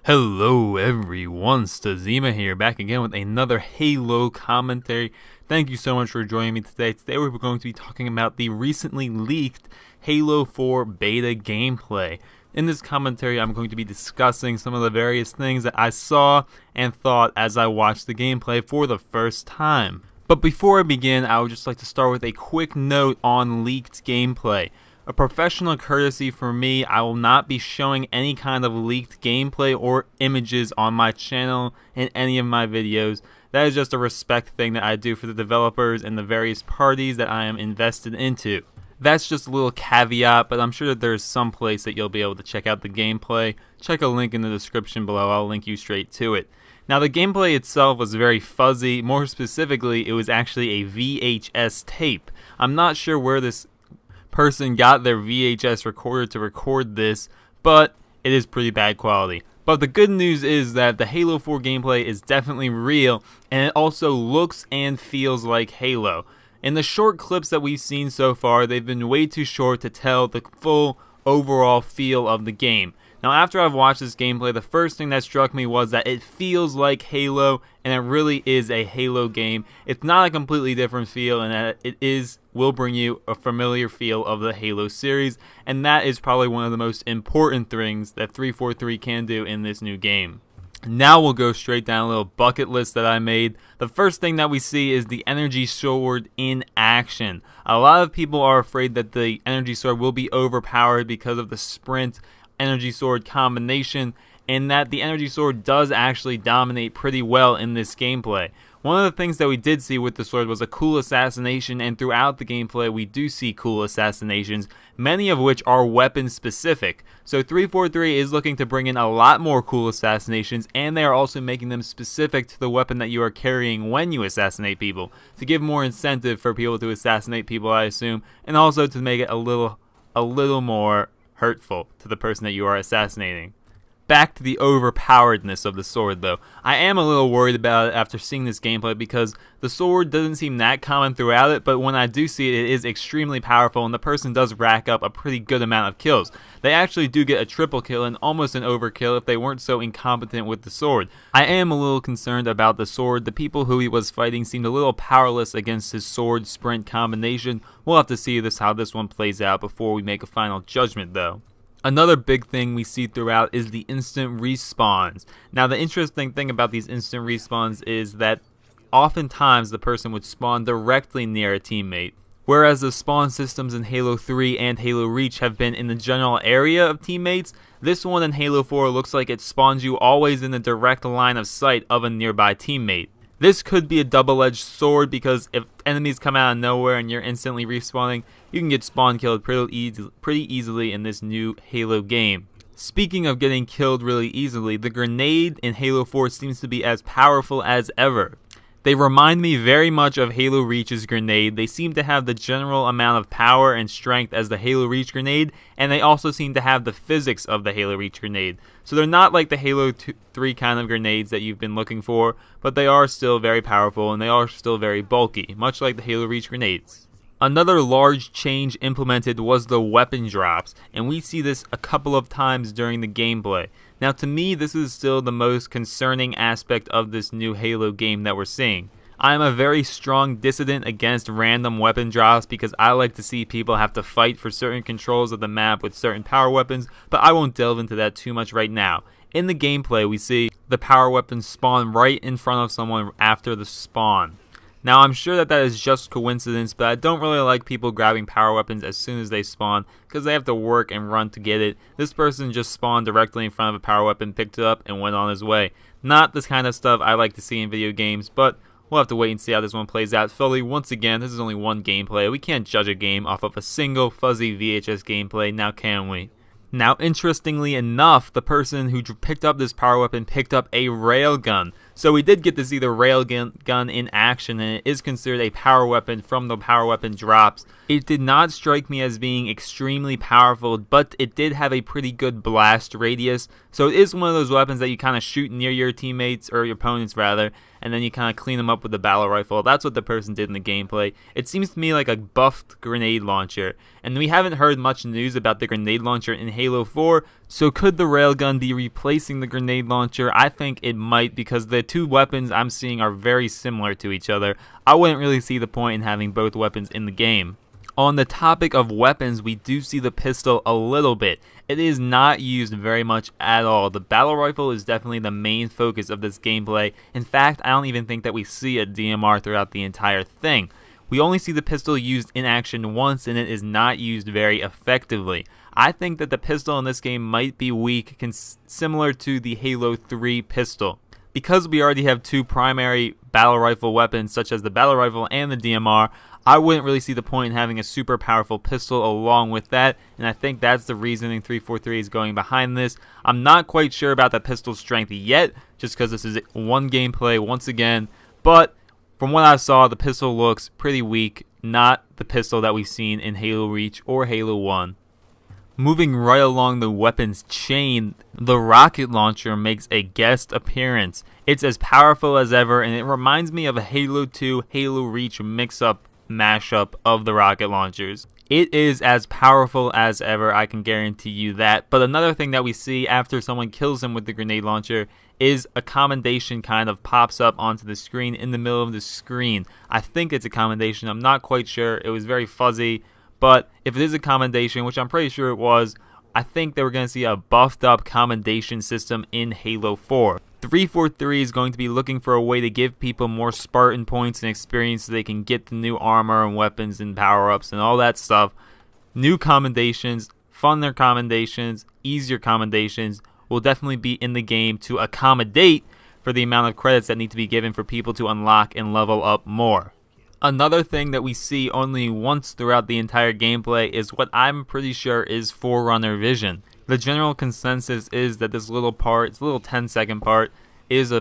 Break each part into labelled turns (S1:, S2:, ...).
S1: Hello everyone, Stazima here, back again with another Halo commentary. Thank you so much for joining me today. Today we're going to be talking about the recently leaked Halo 4 beta gameplay. In this commentary, I'm going to be discussing some of the various things that I saw and thought as I watched the gameplay for the first time. But before I begin, I would just like to start with a quick note on leaked gameplay. A professional courtesy for me, I will not be showing any kind of leaked gameplay or images on my channel in any of my videos. That is just a respect thing that I do for the developers and the various parties that I am invested into. That's just a little caveat, but I'm sure that there's some place that you'll be able to check out the gameplay. Check a link in the description below, I'll link you straight to it. Now the gameplay itself was very fuzzy. More specifically, it was actually a VHS tape. I'm not sure where this person got their VHS recorder to record this, but it is pretty bad quality. But the good news is that the Halo 4 gameplay is definitely real, and it also looks and feels like Halo. In the short clips that we've seen so far, they've been way too short to tell the full overall feel of the game. Now after I've watched this gameplay, the first thing that struck me was that it feels like Halo, and it really is a Halo game. It's not a completely different feel, and that it will bring you a familiar feel of the Halo series, and that is probably one of the most important things that 343 can do in this new game. Now we'll go straight down a little bucket list that I made. The first thing that we see is the energy sword in action. A lot of people are afraid that the energy sword will be overpowered because of the sprint energy sword combination, and that the energy sword does actually dominate pretty well in this gameplay. One of the things that we did see with the sword was a cool assassination, and throughout the gameplay we do see cool assassinations, many of which are weapon specific. So 343 is looking to bring in a lot more cool assassinations, and they are also making them specific to the weapon that you are carrying when you assassinate people, to give more incentive for people to assassinate people, I assume, and also to make it a little more hurtful to the person that you are assassinating. Back to the overpoweredness of the sword though. I am a little worried about it after seeing this gameplay because the sword doesn't seem that common throughout it, but when I do see it, it is extremely powerful and the person does rack up a pretty good amount of kills. They actually do get a triple kill and almost an overkill if they weren't so incompetent with the sword. I am a little concerned about the sword. The people who he was fighting seemed a little powerless against his sword sprint combination. We'll have to see how this one plays out before we make a final judgment though. Another big thing we see throughout is the instant respawns. Now the interesting thing about these instant respawns is that oftentimes the person would spawn directly near a teammate. Whereas the spawn systems in Halo 3 and Halo Reach have been in the general area of teammates, this one in Halo 4 looks like it spawns you always in the direct line of sight of a nearby teammate. This could be a double-edged sword because if enemies come out of nowhere and you're instantly respawning, you can get spawn killed pretty easily in this new Halo game. Speaking of getting killed really easily, the grenade in Halo 4 seems to be as powerful as ever. They remind me very much of Halo Reach's grenade. They seem to have the general amount of power and strength as the Halo Reach grenade, and they also seem to have the physics of the Halo Reach grenade. So they're not like the Halo 3 kind of grenades that you've been looking for, but they are still very powerful and they are still very bulky, much like the Halo Reach grenades. Another large change implemented was the weapon drops, and we see this a couple of times during the gameplay. Now to me, this is still the most concerning aspect of this new Halo game that we're seeing. I am a very strong dissident against random weapon drops because I like to see people have to fight for certain controls of the map with certain power weapons, but I won't delve into that too much right now. In the gameplay, we see the power weapons spawn right in front of someone after the spawn. Now I'm sure that is just coincidence, but I don't really like people grabbing power weapons as soon as they spawn because they have to work and run to get it. This person just spawned directly in front of a power weapon, picked it up, and went on his way. Not this kind of stuff I like to see in video games, but we'll have to wait and see how this one plays out fully. Once again, this is only one gameplay. We can't judge a game off of a single fuzzy VHS gameplay, now can we? Now, interestingly enough, the person who picked up this power weapon picked up a railgun. So we did get to see the railgun in action, and it is considered a power weapon from the power weapon drops. It did not strike me as being extremely powerful, but it did have a pretty good blast radius. So it is one of those weapons that you kind of shoot near your teammates, or your opponents rather, and then you kind of clean them up with the battle rifle. That's what the person did in the gameplay. It seems to me like a buffed grenade launcher, and we haven't heard much news about the grenade launcher in Halo 4, so could the railgun be replacing the grenade launcher? I think it might, because the two weapons I'm seeing are very similar to each other. I wouldn't really see the point in having both weapons in the game. On the topic of weapons, we do see the pistol a little bit. It is not used very much at all. The battle rifle is definitely the main focus of this gameplay. In fact, I don't even think that we see a DMR throughout the entire thing. We only see the pistol used in action once, and it is not used very effectively. I think that the pistol in this game might be weak, similar to the Halo 3 pistol. Because we already have two primary battle rifle weapons, such as the battle rifle and the DMR, I wouldn't really see the point in having a super powerful pistol along with that, and I think that's the reasoning 343 is going behind this. I'm not quite sure about the pistol strength yet, just because this is one gameplay once again, but from what I saw, the pistol looks pretty weak, not the pistol that we've seen in Halo Reach or Halo 1. Moving right along the weapons chain, the rocket launcher makes a guest appearance. It's as powerful as ever, and it reminds me of a Halo 2, Halo Reach mix-up mashup of the rocket launchers. It is as powerful as ever, I can guarantee you that. But another thing that we see after someone kills him with the grenade launcher is a commendation kind of pops up onto the screen in the middle of the screen. I think it's a commendation, I'm not quite sure, it was very fuzzy, but if it is a commendation, which I'm pretty sure it was, I think that we're going to see a buffed up commendation system in Halo 4. 343 is going to be looking for a way to give people more Spartan points and experience so they can get the new armor and weapons and power-ups and all that stuff. New commendations, funner commendations, easier commendations will definitely be in the game to accommodate for the amount of credits that need to be given for people to unlock and level up more. Another thing that we see only once throughout the entire gameplay is what I'm pretty sure is Forerunner vision. The general consensus is that this little part, it's a little 10-second part, is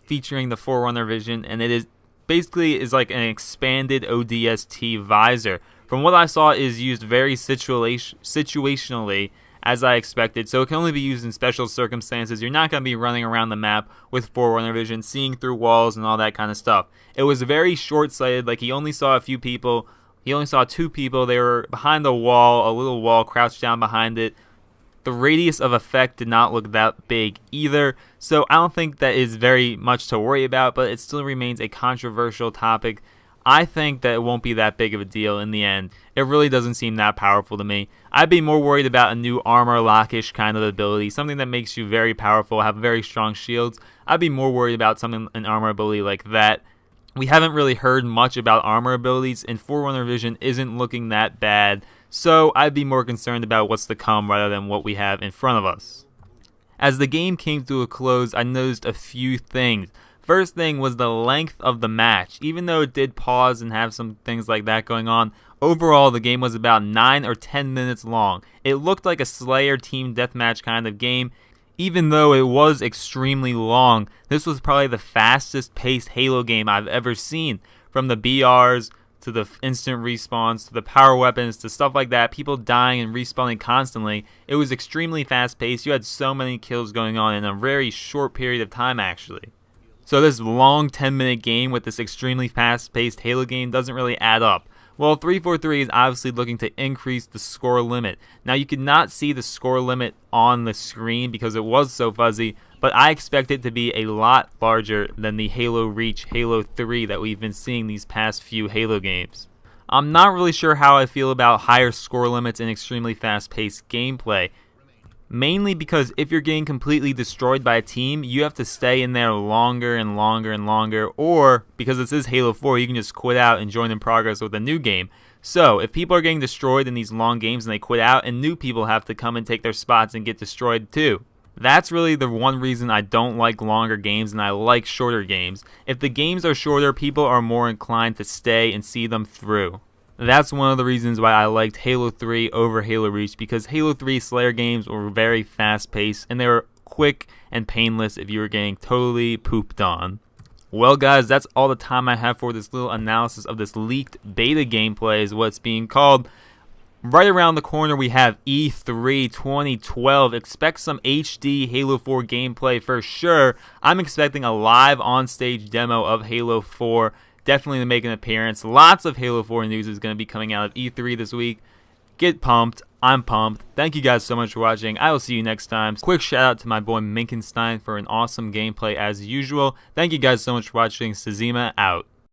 S1: featuring the Forerunner vision, and it is basically like an expanded ODST visor. From what I saw, it is used very situationally, as I expected, so it can only be used in special circumstances. You're not going to be running around the map with Forerunner vision, seeing through walls and all that kind of stuff. It was very short-sighted, like he only saw a few people. He only saw two people. They were behind a wall, a little wall, crouched down behind it. The radius of effect did not look that big either, so I don't think that is very much to worry about, but it still remains a controversial topic. I think that it won't be that big of a deal in the end. It really doesn't seem that powerful to me. I'd be more worried about a new armor lockish kind of ability, something that makes you very powerful, have very strong shields. I'd be more worried about an armor ability like that. We haven't really heard much about armor abilities, and Forerunner Vision isn't looking that bad, so I'd be more concerned about what's to come rather than what we have in front of us. As the game came to a close, I noticed a few things. First thing was the length of the match. Even though it did pause and have some things like that going on, overall the game was about 9 or 10 minutes long. It looked like a Slayer team deathmatch kind of game. Even though it was extremely long, this was probably the fastest paced Halo game I've ever seen. From the BRs, to the instant respawns, to the power weapons, to stuff like that, people dying and respawning constantly. It was extremely fast paced. You had so many kills going on in a very short period of time actually. So this long 10-minute game with this extremely fast-paced Halo game doesn't really add up. Well, 343 is obviously looking to increase the score limit. Now, you could not see the score limit on the screen because it was so fuzzy, but I expect it to be a lot larger than the Halo Reach, Halo 3 that we've been seeing these past few Halo games. I'm not really sure how I feel about higher score limits and extremely fast-paced gameplay. Mainly because if you're getting completely destroyed by a team, you have to stay in there longer and longer and longer, or because this is Halo 4, you can just quit out and join in progress with a new game. So if people are getting destroyed in these long games and they quit out, and new people have to come and take their spots and get destroyed too. That's really the one reason I don't like longer games and I like shorter games. If the games are shorter, people are more inclined to stay and see them through. That's one of the reasons why I liked Halo 3 over Halo Reach, because Halo 3 Slayer games were very fast-paced, and they were quick and painless if you were getting totally pooped on. Well guys, that's all the time I have for this little analysis of this leaked beta gameplay is what it's being called. Right around the corner, we have E3 2012. Expect some HD Halo 4 gameplay for sure. I'm expecting a live on-stage demo of Halo 4, definitely to make an appearance. Lots of Halo 4 news is going to be coming out of E3 this week. Get pumped. I'm pumped. Thank you guys so much for watching. I will see you next time. Quick shout out to my boy Minkenstein for an awesome gameplay as usual. Thank you guys so much for watching. Sazima out.